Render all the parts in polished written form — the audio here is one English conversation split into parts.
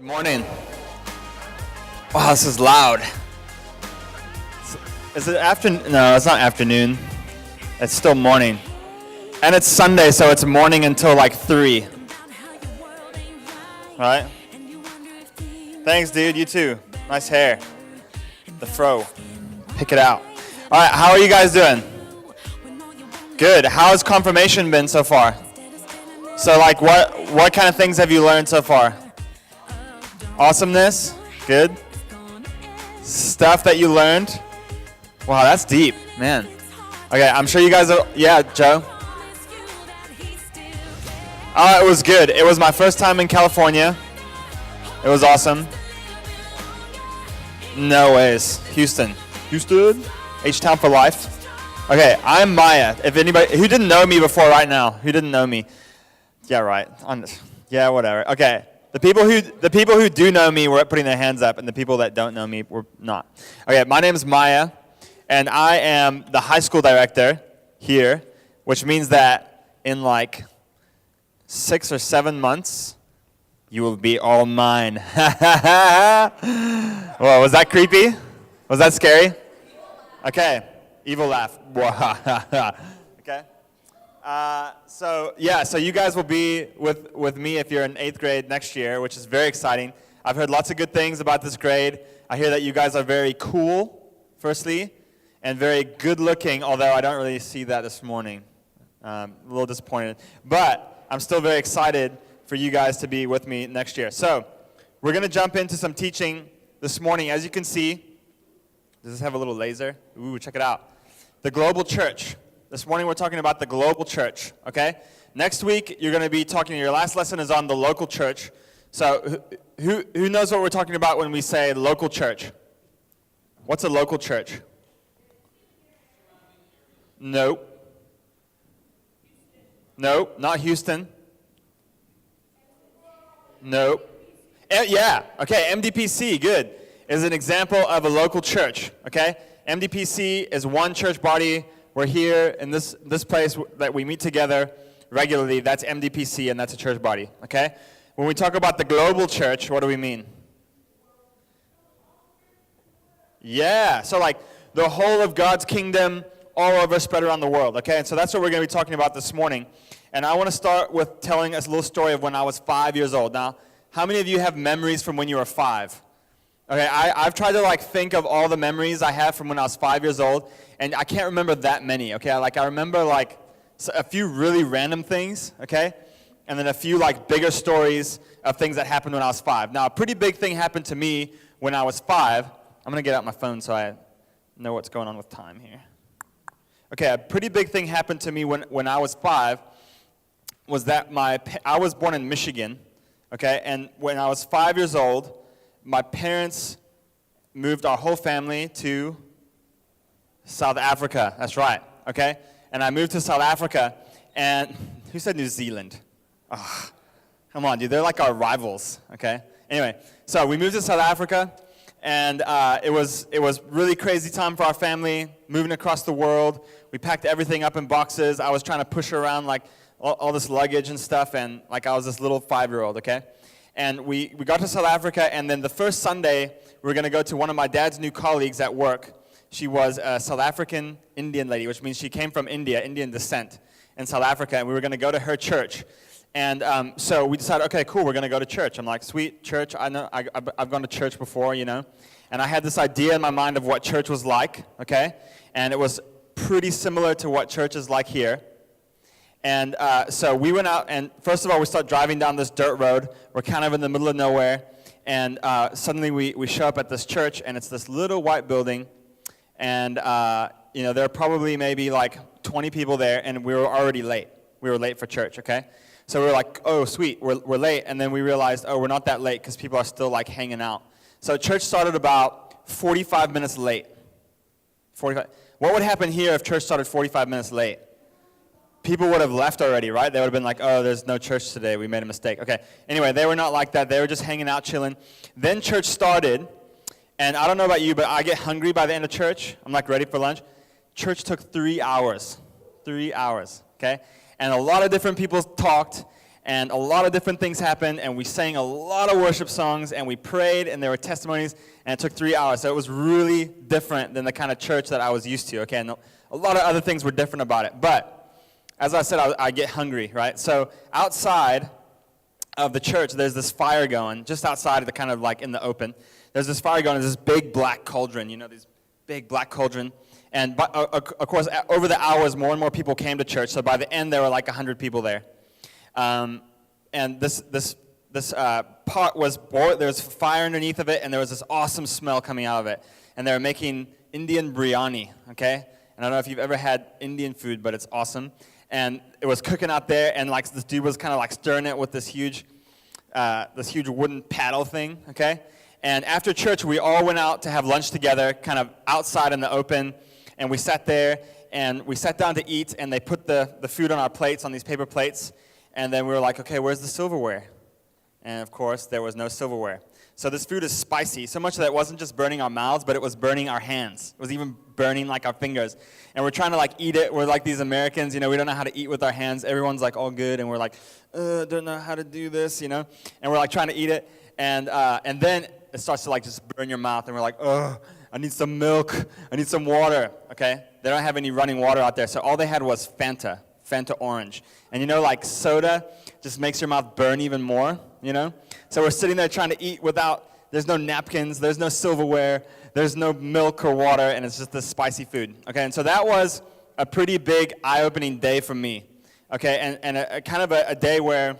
Good morning. Wow, this is loud. Is it afternoon? No, it's not afternoon. It's still morning. And it's Sunday, so it's morning until like 3. Right? Thanks, dude. You too. Nice hair. The fro. Pick it out. All right, how are you guys doing? Good. How has confirmation been so far? So like what kind of things have you learned so far? Awesomeness? Good. Stuff that you learned? Wow, that's deep, man. Okay, I'm sure you guys are, yeah, Joe? It was good. It was my first time in California. It was awesome. No ways. Houston. H-Town for life. Okay, I'm Maya. If anybody, who didn't know me before right now? Who didn't know me? Yeah, right. Yeah, whatever. Okay. The people who do know me were putting their hands up, and the people that don't know me were not. Okay, my name is Maya, and I am the high school director here, which means that in like 6 or 7 months, you will be all mine. Whoa, was that creepy? Was that scary? Okay, evil laugh. Okay. So you guys will be with me if you're in 8th grade next year, which is very exciting. I've heard lots of good things about this grade. I hear that you guys are very cool, firstly, and very good looking, although I don't really see that this morning. A little disappointed. But I'm still very excited for you guys to be with me next year. So we're going to jump into some teaching this morning. As you can see, does this have a little laser? Ooh, check it out. The global church. This morning we're talking about the global church, okay? Next week you're going to be talking, your last lesson is on the local church. So who knows what we're talking about when we say local church? What's a local church? Nope. Nope, not Houston. Nope. Yeah, okay, MDPC, good, is an example of a local church, okay? MDPC is one church body. We're here in this place that we meet together regularly. That's MDPC, and that's a church body, okay? When we talk about the global church, what do we mean? Yeah, so like the whole of God's kingdom all over, spread around the world, okay? And so that's what we're going to be talking about this morning. And I want to start with telling us a little story of when I was 5 years old. Now, how many of you have memories from when you were 5? Okay, I've tried to like think of all the memories I have from when I was 5 years old, and I can't remember that many, okay? Like I remember like a few really random things, okay? And then a few like bigger stories of things that happened when I was 5. Now, a pretty big thing happened to me when I was 5. I'm going to get out my phone so I know what's going on with time here. Okay, a pretty big thing happened to me when I was 5 was that I was born in Michigan, okay? And when I was 5 years old, my parents moved our whole family to South Africa. That's right, okay? And I moved to South Africa, and who said New Zealand? Oh, come on, dude, they're like our rivals, okay? Anyway, so we moved to South Africa, and it was really crazy time for our family, moving across the world. We packed everything up in boxes. I was trying to push around like all this luggage and stuff, and like I was this little 5-year-old, okay? And we got to South Africa, and then the first Sunday, we were going to go to one of my dad's new colleagues at work. She was a South African Indian lady, which means she came from India, Indian descent, in South Africa, and we were going to go to her church. And so we decided, okay, cool, we're going to go to church. I'm like, sweet, church, I know, I've gone to church before, you know. And I had this idea in my mind of what church was like, okay? And it was pretty similar to what church is like here. And so we went out, and first of all, we start driving down this dirt road. We're kind of in the middle of nowhere, and suddenly we show up at this church, and it's this little white building, and there are probably maybe like 20 people there, and we were already late. We were late for church, okay? So we were like, oh, sweet, we're late, and then we realized, oh, we're not that late because people are still like hanging out. So church started about 45 minutes late. 45. What would happen here if church started 45 minutes late? People would have left already, right? They would have been like, oh, there's no church today. We made a mistake. Okay. Anyway, they were not like that. They were just hanging out, chilling. Then church started, and I don't know about you, but I get hungry by the end of church. I'm like ready for lunch. Church took 3 hours. 3 hours, okay? And a lot of different people talked, and a lot of different things happened, and we sang a lot of worship songs, and we prayed, and there were testimonies, and it took 3 hours. So it was really different than the kind of church that I was used to, okay? And a lot of other things were different about it. But as I said, I get hungry, right? So outside of the church, there's this fire going, just outside of the kind of like in the open. There's this fire going, there's this big black cauldron, these big black cauldron. And of course, over the hours, more and more people came to church. So by the end, there were like 100 people there. And this pot was boiled. There was fire underneath of it, and there was this awesome smell coming out of it. And they were making Indian biryani, okay? And I don't know if you've ever had Indian food, but it's awesome. And it was cooking out there, and like this dude was kind of like stirring it with this huge wooden paddle thing, okay? And after church, we all went out to have lunch together, kind of outside in the open, and we sat there, and we sat down to eat, and they put the food on our plates, on these paper plates, and then we were like, okay, where's the silverware? And of course, there was no silverware. So this food is spicy, so much that it wasn't just burning our mouths, but it was burning our hands. It was even burning like our fingers. And we're trying to like eat it. We're like these Americans, we don't know how to eat with our hands. Everyone's like all good, and we're like, don't know how to do this, And we're like trying to eat it, and then it starts to like just burn your mouth, and we're like, I need some milk, I need some water, okay? They don't have any running water out there, so all they had was Fanta orange. And like soda just makes your mouth burn even more, So we're sitting there trying to eat there's no napkins, there's no silverware, there's no milk or water, and it's just this spicy food, okay? And so that was a pretty big eye-opening day for me, okay? And a kind of a day where,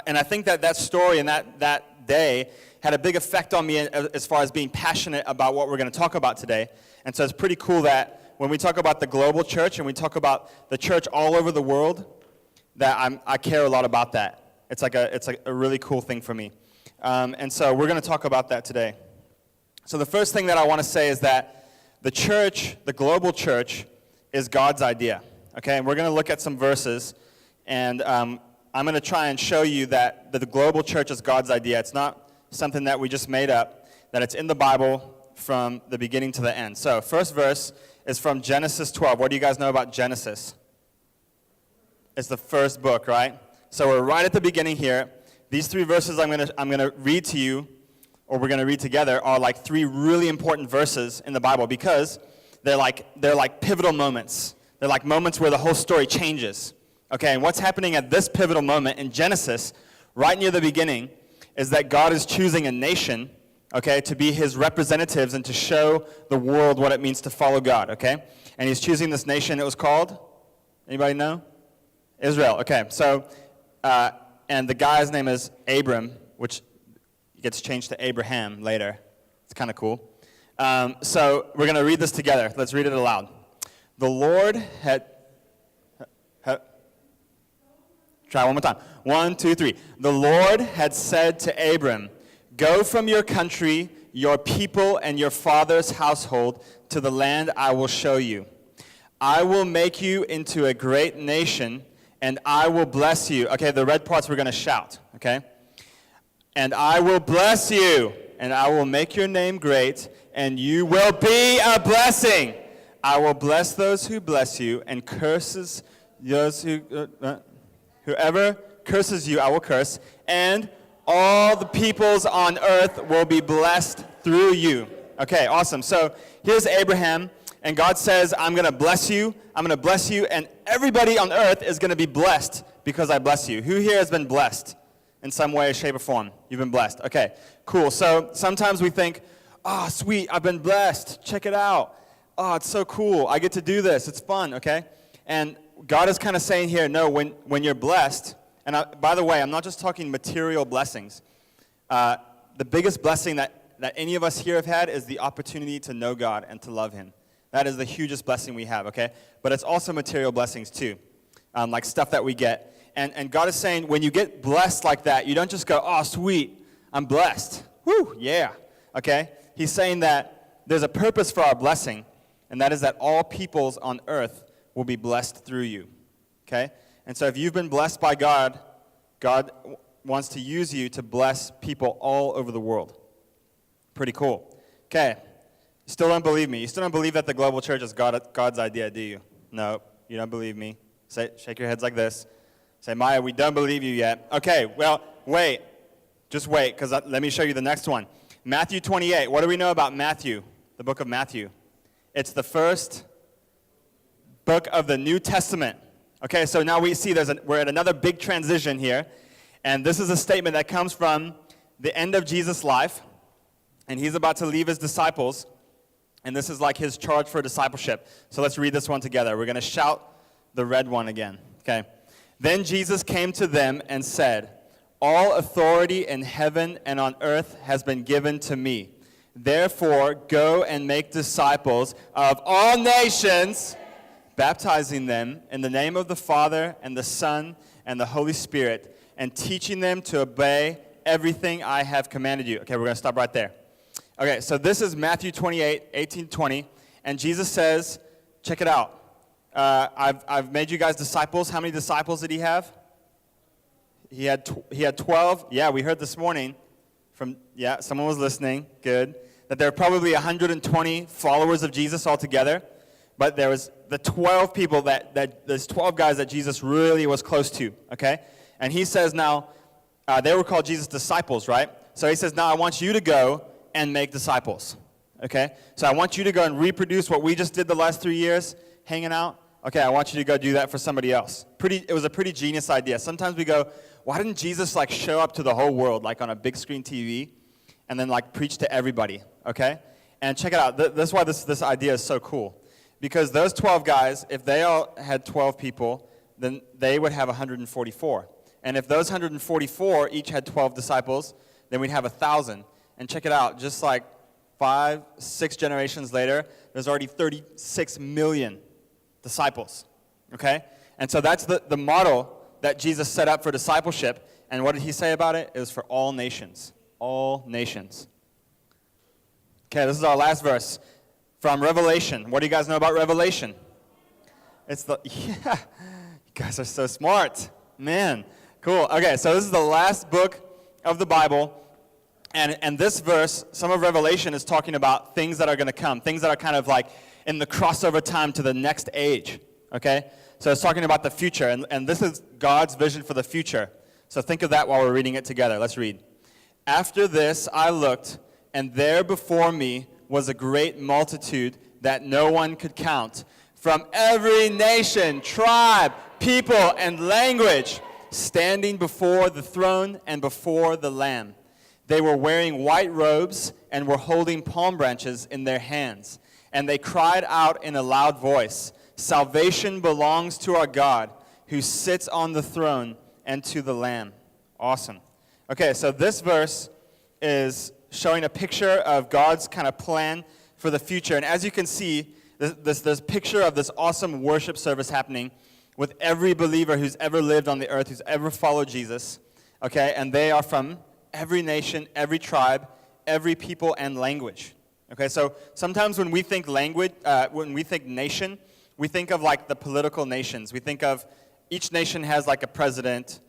and I think that story and that day had a big effect on me as far as being passionate about what we're going to talk about today. And so it's pretty cool that when we talk about the global church and we talk about the church all over the world, that I care a lot about that. It's like a really cool thing for me. And so we're going to talk about that today. So the first thing that I want to say is that the church, the global church, is God's idea. Okay, and we're going to look at some verses, and I'm going to try and show you that the global church is God's idea. It's not something that we just made up, that it's in the Bible from the beginning to the end. So first verse is from Genesis 12. What do you guys know about Genesis? It's the first book, right? So we're right at the beginning here. These three verses I'm gonna read to you, or we're gonna read together, are like three really important verses in the Bible because they're like pivotal moments. They're like moments where the whole story changes. Okay, and what's happening at this pivotal moment in Genesis, right near the beginning, is that God is choosing a nation, okay, to be his representatives and to show the world what it means to follow God, okay? And he's choosing this nation. It was called, anybody know? Israel, okay. So, and the guy's name is Abram, which gets changed to Abraham later. It's kind of cool. So we're going to read this together. Let's read it aloud. The Lord had... Try one more time. 1, 2, 3. The Lord had said to Abram, "Go from your country, your people, and your father's household to the land I will show you. I will make you into a great nation, and I will bless you." Okay, the red parts we're going to shout, okay? "And I will bless you, and I will make your name great, and you will be a blessing. I will bless those who bless you, and curses those who... Whoever curses you, I will curse, and all the peoples on earth will be blessed through you." Okay, awesome. So here's Abraham, and God says, I'm going to bless you, and everybody on earth is going to be blessed because I bless you. Who here has been blessed in some way, shape, or form? You've been blessed. Okay, cool. So sometimes we think, oh, sweet, I've been blessed. Check it out. Oh, it's so cool. I get to do this. It's fun, okay? And God is kind of saying here, no, when you're blessed, and by the way, I'm not just talking material blessings. The biggest blessing that any of us here have had is the opportunity to know God and to love him. That is the hugest blessing we have, okay? But it's also material blessings too, like stuff that we get. And God is saying, when you get blessed like that, you don't just go, oh, sweet, I'm blessed. Woo, yeah, okay? He's saying that there's a purpose for our blessing, and that is that all peoples on earth will be blessed through you, okay? And so if you've been blessed by God, God wants to use you to bless people all over the world. Pretty cool. Okay, you still don't believe me. You still don't believe that the global church is God's idea, do you? No, you don't believe me. Shake your heads like this. Say, Maya, we don't believe you yet. Okay, well, wait. Just wait, because let me show you the next one. Matthew 28. What do we know about Matthew, the book of Matthew? It's the first book of the New Testament. Okay, so now we see we're at another big transition here. And this is a statement that comes from the end of Jesus' life. And he's about to leave his disciples. And this is like his charge for discipleship. So let's read this one together. We're going to shout the red one again. Okay. Then Jesus came to them and said, "All authority in heaven and on earth has been given to me. Therefore, go and make disciples of all nations, baptizing them in the name of the Father and the Son and the Holy Spirit, and teaching them to obey everything I have commanded you." Okay, we're going to stop right there. Okay, so this is Matthew 28, 18, 20, and Jesus says, check it out. I've made you guys disciples. How many disciples did he have? He had 12. Yeah, we heard this morning someone was listening. Good. That there are probably 120 followers of Jesus altogether. But there was the 12 people there's 12 guys that Jesus really was close to, okay? And he says now, they were called Jesus' disciples, right? So he says, now I want you to go and make disciples, okay? So I want you to go and reproduce what we just did the last 3 years, hanging out. Okay, I want you to go do that for somebody else. It was a pretty genius idea. Sometimes we go, why didn't Jesus like show up to the whole world, like on a big screen TV, and then like preach to everybody, okay? And check it out. That's why this idea is so cool. Because those 12 guys, if they all had 12 people, then they would have 144. And if those 144 each had 12 disciples, then we'd have 1,000. And check it out, just like 5, 6 generations later, there's already 36 million disciples, okay? And so that's the model that Jesus set up for discipleship. And what did he say about it? It was for all nations. All nations. Okay, this is our last verse from Revelation. What do you guys know about Revelation? Yeah, you guys are so smart. Man, cool. Okay, so this is the last book of the Bible. And this verse, some of Revelation is talking about things that are going to come, things that are kind of like in the crossover time to the next age, okay? So it's talking about the future, and this is God's vision for the future. So think of that while we're reading it together. Let's read. "After this I looked, and there before me was a great multitude that no one could count, from every nation, tribe, people, and language, standing before the throne and before the Lamb. They were wearing white robes and were holding palm branches in their hands. And they cried out in a loud voice, 'Salvation belongs to our God, who sits on the throne, and to the Lamb.'" Awesome. Okay, so this verse is showing a picture of God's kind of plan for the future. And as you can see, this picture of this awesome worship service happening with every believer who's ever lived on the earth, who's ever followed Jesus. Okay, and they are from every nation, every tribe, every people, and language. Okay, so sometimes when we think language, when we think nation, we think of like the political nations. We think of each nation has like a president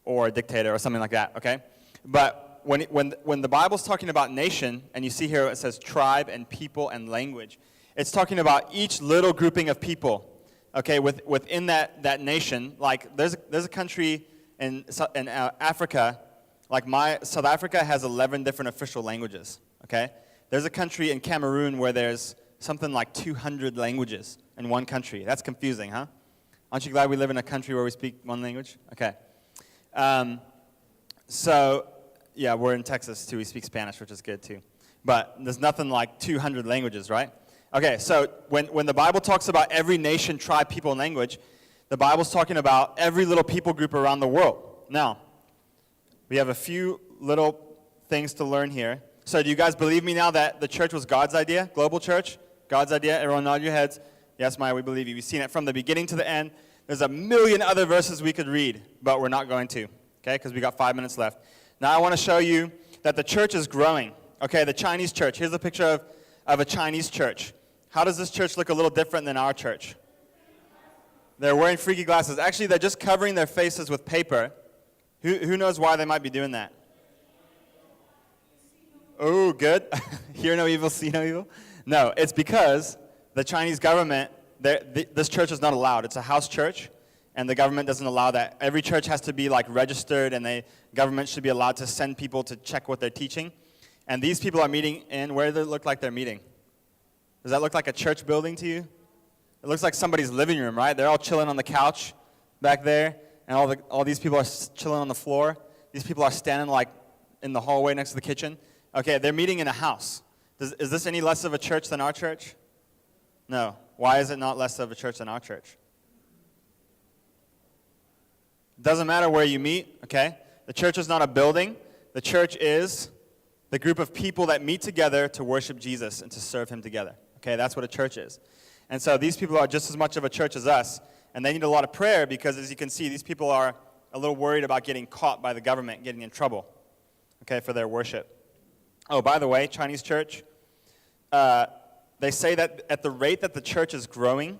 or a dictator or something like that, okay? But when the Bible's talking about nation, and you see here it says tribe and people and language, it's talking about each little grouping of people, okay, within that nation. Like there's a country in Africa, like South Africa has 11 different official languages, okay? There's a country in Cameroon where there's something like 200 languages in one country. That's confusing, huh? Aren't you glad we live in a country where we speak one language? Okay. So, yeah, we're in Texas, too. We speak Spanish, which is good, too. But there's nothing like 200 languages, right? Okay, so when the Bible talks about every nation, tribe, people, and language, the Bible's talking about every little people group around the world. Now, we have a few little things to learn here. So do you guys believe me now that the church was God's idea? Global church? God's idea? Everyone nod your heads. Yes, Maya, we believe you. We've seen it from the beginning to the end. There's a million other verses we could read, but we're not going to, okay, because we got 5 minutes left. Now I want to show you that the church is growing. Okay, the Chinese church. Here's a picture of a Chinese church. How does this church look a little different than our church? They're wearing freaky glasses. Actually, they're just covering their faces with paper. Who knows why they might be doing that? Oh, good. Hear no evil, see no evil. No, it's because the Chinese government, this church is not allowed. It's a house church, and the government doesn't allow that. Every church has to be like registered, and the government should be allowed to send people to check what they're teaching. And these people are meeting in, where does it look like they're meeting? Does that look like a church building to you? It looks like somebody's living room, right? They're all chilling on the couch back there, and all these people are chilling on the floor. These people are standing like in the hallway next to the kitchen. Okay, they're meeting in a house. Is this any less of a church than our church? No. Why is it not less of a church than our church? Doesn't matter where you meet, okay? The church is not a building. The church is the group of people that meet together to worship Jesus and to serve him together. Okay, that's what a church is. And so these people are just as much of a church as us, and they need a lot of prayer because, as you can see, these people are a little worried about getting caught by the government, getting in trouble, okay, for their worship. Oh, by the way, Chinese church, they say that at the rate that the church is growing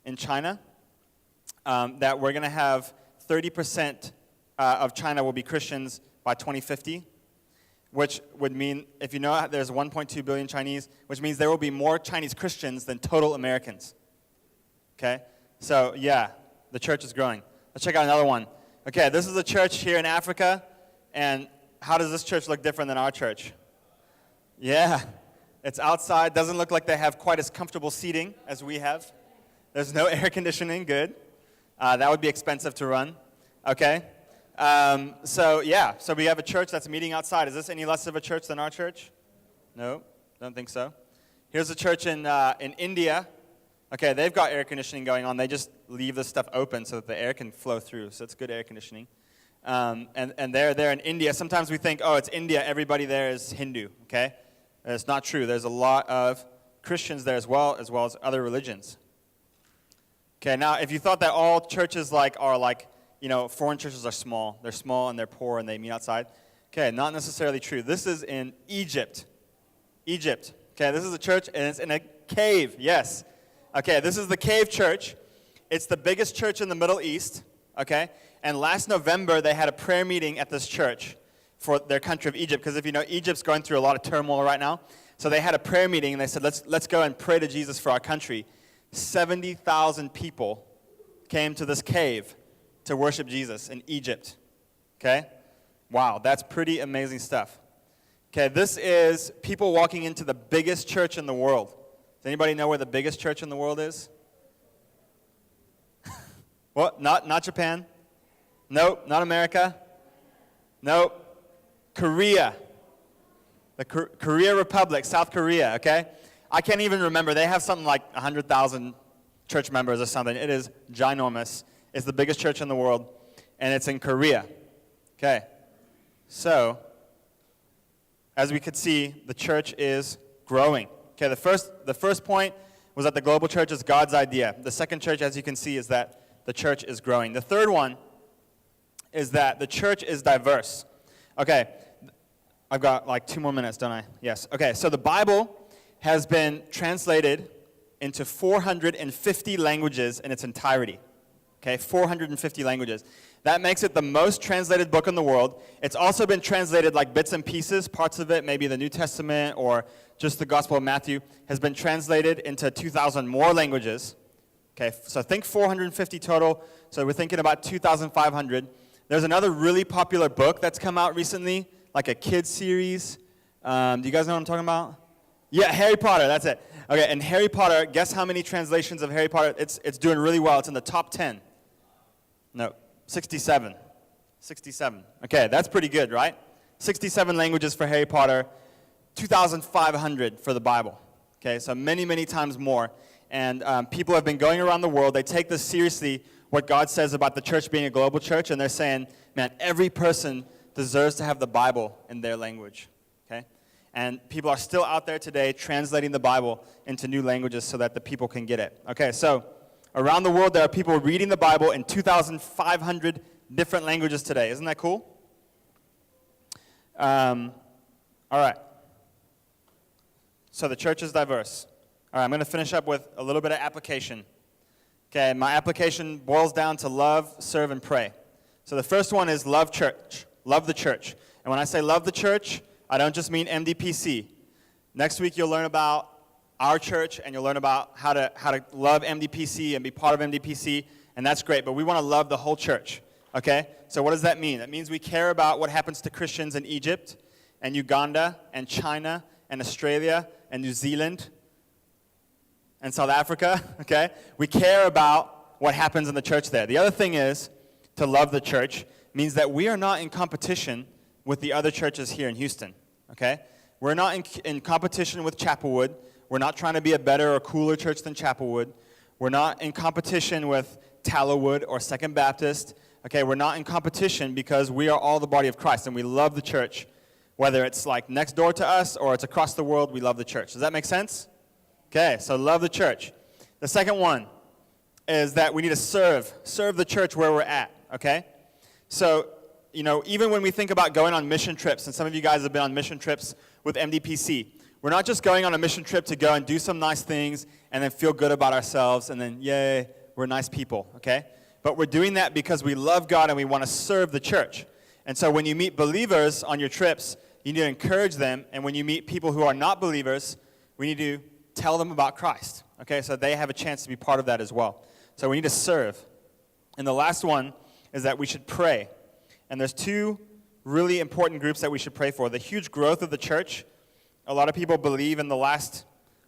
in China, that we're going to have 30% of China will be Christians by 2050, which would mean, if you know, there's 1.2 billion Chinese, which means there will be more Chinese Christians than total Americans. Okay? So, yeah, the church is growing. Let's check out another one. Okay, this is a church here in Africa, and how does this church look different than our church? Yeah, it's outside. Doesn't look like they have quite as comfortable seating as we have. There's no air conditioning. Good. That would be expensive to run. Okay? So we have a church that's meeting outside. Is this any less of a church than our church? No, don't think so. Here's a church in India. Okay, they've got air conditioning going on. They just leave this stuff open so that the air can flow through. So it's good air conditioning. And they're there in India. Sometimes we think, oh, it's India. Everybody there is Hindu. Okay? It's not true. There's a lot of Christians there as well as other religions. Okay, now if you thought that all churches are like, foreign churches are small. They're small and they're poor and they meet outside. Okay, not necessarily true. This is in Egypt. Egypt. Okay, this is a church and it's in a cave. Yes. Okay, this is the cave church. It's the biggest church in the Middle East. Okay, and last November they had a prayer meeting at this church for their country of Egypt, because if you know, Egypt's going through a lot of turmoil right now. So they had a prayer meeting and they said, let's go and pray to Jesus for our country. 70,000 people came to this cave to worship Jesus in Egypt. Okay? Wow, that's pretty amazing stuff. Okay, this is people walking into the biggest church in the world. Does anybody know where the biggest church in the world is? What? Not Japan? Nope. Not America? Nope. Korea. The Korea Republic, South Korea, okay? I can't even remember. They have something like 100,000 church members or something. It is ginormous. It's the biggest church in the world, and it's in Korea. Okay. So, as we could see, the church is growing. Okay, the first point was that the global church is God's idea. The second church, as you can see, is that the church is growing. The third one is that the church is diverse. Okay, I've got like 2 more minutes, don't I? Yes. Okay, so the Bible has been translated into 450 languages in its entirety. Okay, 450 languages. That makes it the most translated book in the world. It's also been translated like bits and pieces. Parts of it, maybe the New Testament or just the Gospel of Matthew, has been translated into 2,000 more languages. Okay, so think 450 total. So we're thinking about 2,500. There's another really popular book that's come out recently, like a kids series. Do you guys know what I'm talking about? Yeah, Harry Potter, that's it. Okay, and Harry Potter, guess how many translations of Harry Potter? It's doing really well. It's in the top 10. No, 67. 67. Okay, that's pretty good, right? 67 languages for Harry Potter, 2,500 for the Bible. Okay, so many, many times more. And people have been going around the world. They take this seriously, what God says about the church being a global church, and they're saying, man, every person deserves to have the Bible in their language. Okay? And people are still out there today translating the Bible into new languages so that the people can get it. Okay, so around the world, there are people reading the Bible in 2,500 different languages today. Isn't that cool? All right. So the church is diverse. All right, I'm going to finish up with a little bit of application. Okay, my application boils down to love, serve, and pray. So the first one is love church. Love the church. And when I say love the church, I don't just mean MDPC. Next week, you'll learn about our church, and you'll learn about how to love MDPC and be part of MDPC. and that's great, but we want to love the whole church, okay? So what does that mean? That means we care about what happens to Christians in Egypt and Uganda and China and Australia and New Zealand and South Africa, okay? We care about what happens in the church there. The other thing is, to love the church means that we are not in competition with the other churches here in Houston, okay? We're not in competition with Chapelwood. We're not trying to be a better or cooler church than Chapelwood. We're not in competition with Tallowood or Second Baptist, okay? We're not in competition because we are all the body of Christ, and we love the church. Whether it's like next door to us or it's across the world, we love the church. Does that make sense? Okay, so love the church. The second one is that we need to serve the church where we're at, okay? So, even when we think about going on mission trips, and some of you guys have been on mission trips with MDPC, we're not just going on a mission trip to go and do some nice things and then feel good about ourselves and then, yay, we're nice people, okay? But we're doing that because we love God and we want to serve the church. And so when you meet believers on your trips, you need to encourage them. And when you meet people who are not believers, we need to tell them about Christ, okay? So they have a chance to be part of that as well. So we need to serve. And the last one is that we should pray. And there's two really important groups that we should pray for. The huge growth of the church, a lot of people believe in the last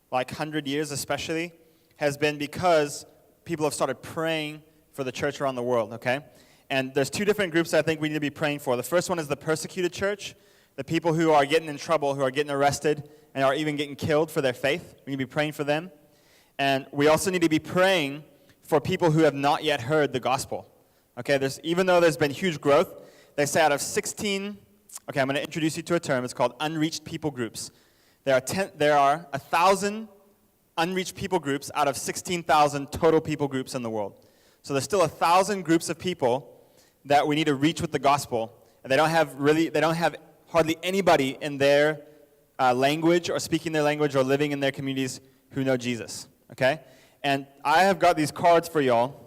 100 years especially, has been because people have started praying for the church around the world, okay? And there's two different groups that I think we need to be praying for. The first one is the persecuted church, the people who are getting in trouble, who are getting arrested, and are even getting killed for their faith. We need to be praying for them. And we also need to be praying for people who have not yet heard the gospel. Okay, even though there's been huge growth, they say out of 16, okay, I'm going to introduce you to a term. It's called unreached people groups. There are 1,000 unreached people groups out of 16,000 total people groups in the world. So there's still 1,000 groups of people that we need to reach with the gospel. And they don't have hardly anybody in their language or speaking their language or living in their communities who know Jesus, okay? And I have got these cards for y'all,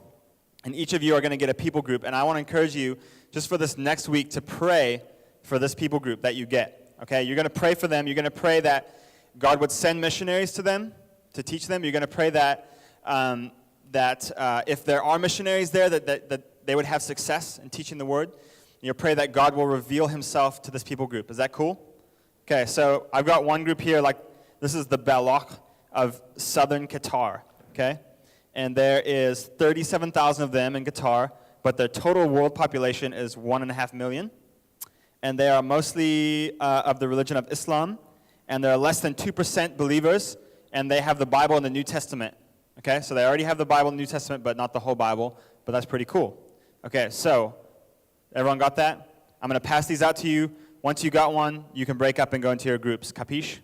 and each of you are going to get a people group, and I want to encourage you just for this next week to pray for this people group that you get, okay? You're going to pray for them. You're going to pray that God would send missionaries to them to teach them. You're going to pray that if there are missionaries there, that they would have success in teaching the word. You pray that God will reveal himself to this people group. Is that cool? Okay, so I've got one group here, this is the Balak of southern Qatar, okay? And there is 37,000 of them in Qatar, but their total world population is 1.5 million. And they are mostly of the religion of Islam, and there are less than 2% believers, and they have the Bible and the New Testament, okay? So they already have the Bible and the New Testament, but not the whole Bible, but that's pretty cool. Okay, so everyone got that? I'm going to pass these out to you. Once you got one, you can break up and go into your groups. Capiche?